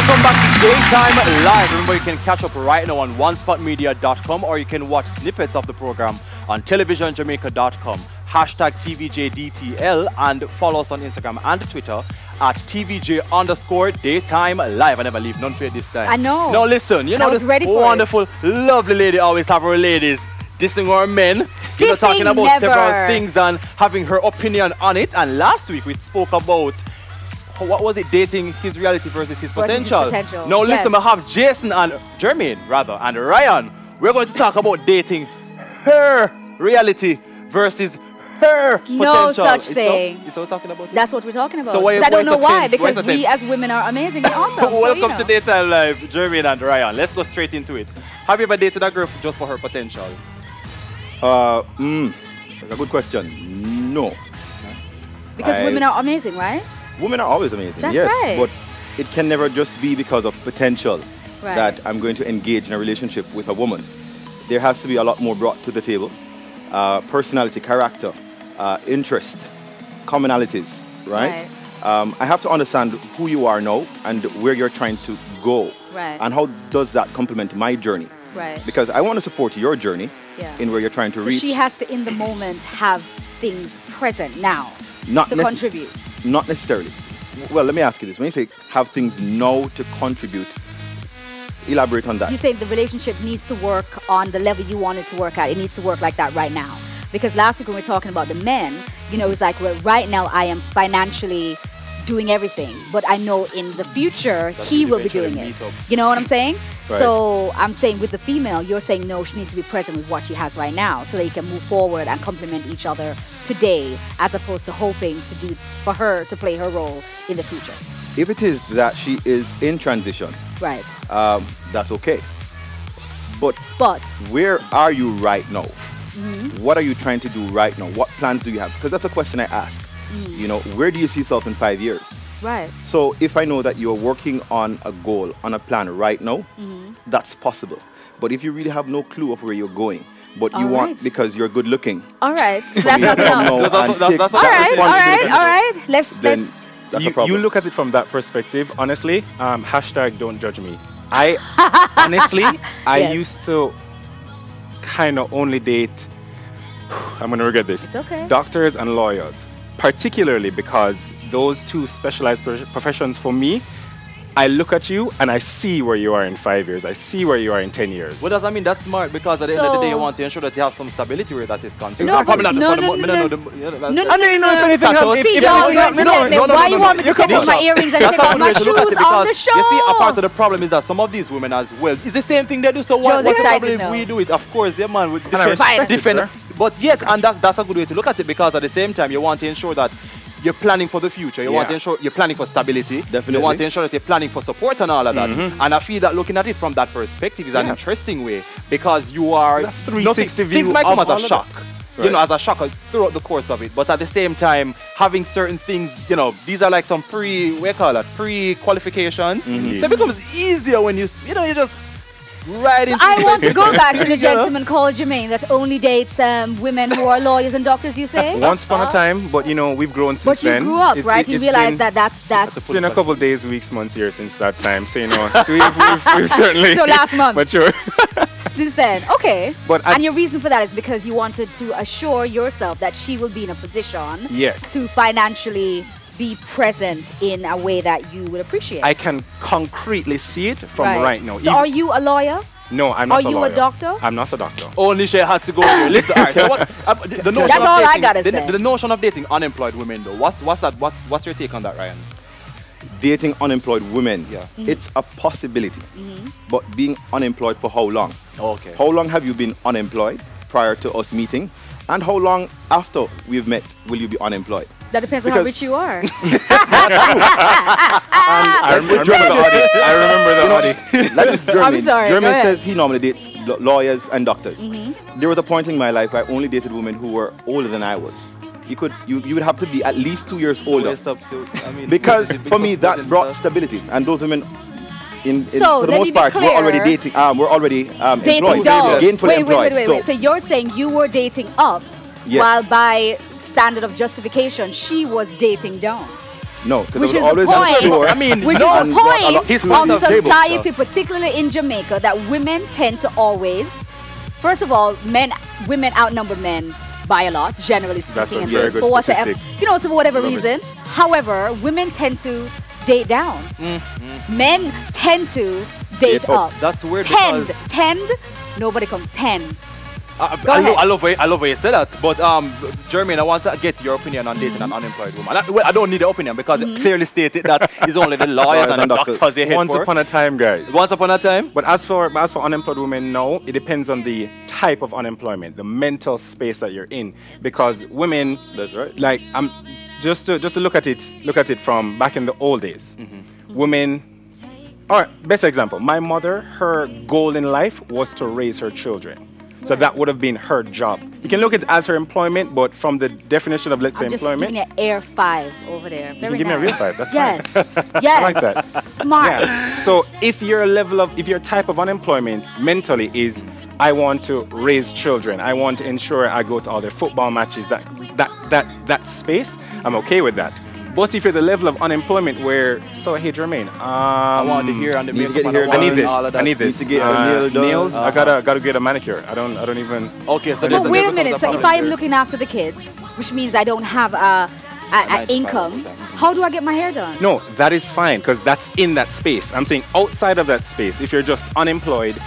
Welcome back to Daytime Live. Remember, you can catch up right now on onespotmedia.com, or you can watch snippets of the program on televisionjamaica.com. Hashtag TVJDTL, and follow us on Instagram and Twitter at TVJ_Daytime Live. I never leave none for you this time. I know. No, listen, you know this wonderful, lovely lady always have her ladies dissing our men. You know, talking about several things and having her opinion on it. And last week we spoke about, what was it, dating his reality versus his potential. Now listen, I have Jason and Jermaine, rather, and Ryan. We're going to talk about dating her reality versus her potential. No such thing. Is that what we're talking about? That's what we're talking about. So I don't know why, because we as women are amazing and awesome. Welcome to Daytime Live, Jermaine and Ryan. Let's go straight into it. Have you ever dated a girl just for her potential? That's a good question. No. Because women are amazing, right? Women are always amazing, That's yes. right. But it can never just be because of potential Right. that I'm going to engage in a relationship with a woman. There has to be a lot more brought to the table. Personality, character, interest, commonalities, right? I have to understand who you are now and where you're trying to go. Right. And how does that complement my journey? Right. Because I want to support your journey in where you're trying to reach. She has to, in the moment, have things present now to contribute. Not necessarily. Well, let me ask you this. When you say have things now to contribute, elaborate on that. You say the relationship needs to work on the level you want it to work at. It needs to work like that right now. Because last week when we were talking about the men, you know, it's like, well, right now I am financially doing everything, but I know in the future he will be doing it. You know what I'm saying? Right. So I'm saying with the female, you're saying no, she needs to be present with what she has right now so that you can move forward and complement each other today, as opposed to hoping to do for her to play her role in the future. If it is that she is in transition, right, that's okay. But where are you right now? What are you trying to do right now? What plans do you have? Because that's a question I ask. You know, where do you see yourself in 5 years? Right. So if I know that you're working on a goal, on a plan right now, that's possible. But if you really have no clue of where you're going, but you want, because you're good looking. All right. So that's not enough. All right. Let's you look at it from that perspective. Honestly, hashtag don't judge me. I honestly, I used to kind of only date, I'm going to regret this, it's okay, doctors and lawyers, particularly because those two specialized professions for me, I look at you and I see where you are in 5 years. I see where you are in 10 years. Well, does that mean that's smart? Because at the end of the day, you want to ensure that you have some stability where that is concerned. No, why you want me to take off my earrings and take off my shoes on the show? You see, a part of the problem is that some of these women as well, it's the same thing they do. So what's the problem if we do it? Of course, yeah, man, with different. But yes, and that's a good way to look at it, because at the same time, you want to ensure that you're planning for the future. You want to ensure you're planning for stability. Definitely. You want to ensure that you're planning for support and all of that. And I feel that looking at it from that perspective is an interesting way, because you are 360 view. Things might come as a shock. Right. You know, as a shock throughout the course of it. But at the same time, having certain things, you know, these are like some pre-qualifications. So it becomes easier when you just right into I want to go back to the gentleman called Jermaine that only dates women who are lawyers and doctors, you say? Once upon a time, but you know, we've grown since then. But you grew up, right? You realize that's... It's been a couple of days, weeks, months here since that time. So, you know, we've certainly... So last month. Mature. Since then, okay. And your reason for that is because you wanted to assure yourself that she will be in a position to financially be present in a way that you would appreciate. I can concretely see it from right now. So are you a lawyer? No, I'm not a lawyer. Are you a doctor? I'm not a doctor. Only she had to go here. Listen, all right, so what, that's all I gotta say. The notion of dating unemployed women, though, what's your take on that, Ryan? Dating unemployed women, it's a possibility. But being unemployed for how long? Okay. How long have you been unemployed prior to us meeting? And how long after we've met will you be unemployed? That depends on how rich you are. I remember the Audi. I'm sorry. Jermaine says he normally dates lawyers and doctors. There was a point in my life where I only dated women who were older than I was. You would have to be at least 2 years older. Because for me that brought stability, and those women for the most part, we're already dating. We're already employed, gainfully employed. Wait. So you're saying you were dating up, while by standard of justification, she was dating down. No, because which is always the point. I mean, which no, is the point of society, table, particularly in Jamaica, that women tend to always, first of all, women outnumber men by a lot, generally speaking, That's a very good for whatever, statistic. so for whatever reason. However, women tend to date down. Men tend to date up. That's weird. Tend. Nobody comes. Tend. I love where you said that, but Jermaine, I want to get your opinion on dating an unemployed woman. I don't need the opinion because it clearly stated that it's only the lawyers and the doctors you head Once upon a time, guys. Once upon a time. But as for unemployed women, no, it depends on the type of unemployment, the mental space that you're in, because women, that's right. Like just to look at it from back in the old days, women. All right, best example. My mother, her goal in life was to raise her children. So that would have been her job. You can look at it as her employment, but from the definition of, let's say, employment. I'm just giving you Air 5 over there. Very you can give me a real 5, that's fine. Yes, I like that. Smart. Yeah. So if your type of unemployment mentally is, I want to raise children, I want to ensure I go to all their football matches, that space, I'm okay with that. But if you're the level of unemployment where, so hey Jermaine, I want to hear on the makeup. I need this. Need to get nails. I gotta get a manicure. I don't even. Okay, so but wait a minute. So if I am looking after the kids, which means I don't have an income, how do I get my hair done? No, that is fine because that's in that space. I'm saying outside of that space, if you're just unemployed,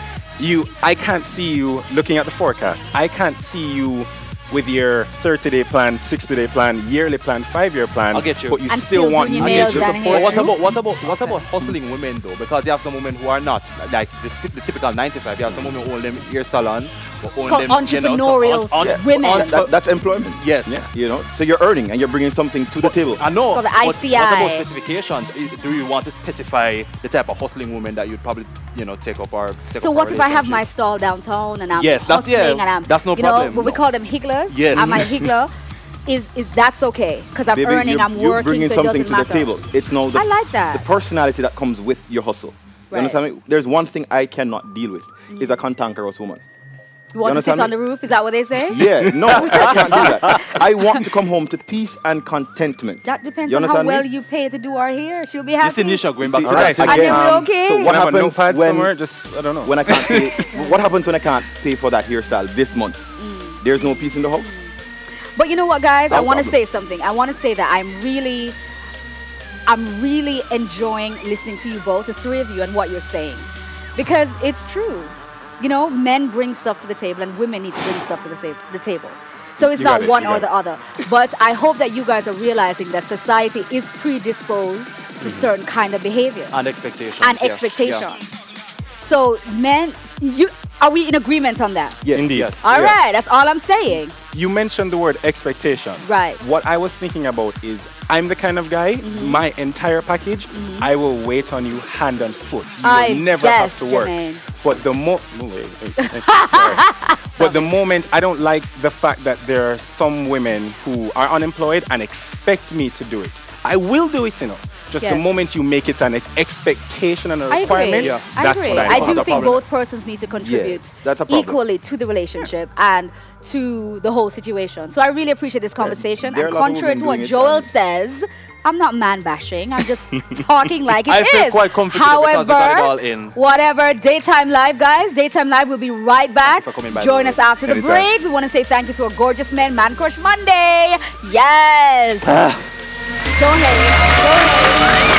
I can't see you looking at the forecast. I can't see you with your 30-day plan, 60-day plan, yearly plan, 5-year plan. I'll get you. But you still want to get your support. What about hustling women though? Because you have some women who are not like the typical 9-to-5. You have some women who own them hair salon. It's called entrepreneurial women. That's employment. Yes. Yeah. So you're earning and you're bringing something to the table. I know. It's called the ICI. What about specifications? Do you want to specify the type of hustling woman that you'd probably take up our? So what if I have my stall downtown and I'm hustling and I'm that's no problem. What we call them higglers. Yes. I'm a higgler. Is that's okay? Because I'm earning, I'm you're working, bringing so it something doesn't to matter. the table. It's no. I like that. The personality that comes with your hustle. You understand me? There's one thing I cannot deal with is a cantankerous woman. You want to sit on the roof? Is that what they say? Yeah, no, I can't do that. I want to come home to peace and contentment. That depends on how well you pay to do our hair. She'll be happy. You see Nisha going back to right. And then we're okay. So what happens when I don't know. When I can't pay? What happens when I can't pay for that hairstyle this month? There's no peace in the house. But you know what, guys? I want to say something. I want to say that I'm really enjoying listening to you both, the three of you, and what you're saying. Because it's true. Men bring stuff to the table and women need to bring stuff to the table. So it's not one or the other. But I hope that you guys are realizing that society is predisposed to certain kind of behavior. And expectations. Yeah. So men, are we in agreement on that? Yes. Indeed. Yes. All right, that's all I'm saying. You mentioned the word expectations. Right. What I was thinking about is I'm the kind of guy, my entire package, I will wait on you hand and foot. You will never have to work. Jermaine. But the moment I don't like the fact that there are some women who are unemployed and expect me to do it. I will do it, Just the moment you make it an expectation and a requirement, that's what I do think both persons need to contribute equally to the relationship and to the whole situation. So I really appreciate this conversation. And contrary to what Joel says, I'm not man bashing. I'm just talking like it is. I feel quite confident because we got it all in. Whatever, Daytime Live, guys. Daytime Live will be right back. Join us after the break. We want to say thank you to our gorgeous men, Man Crush Monday. Yes. Go ahead.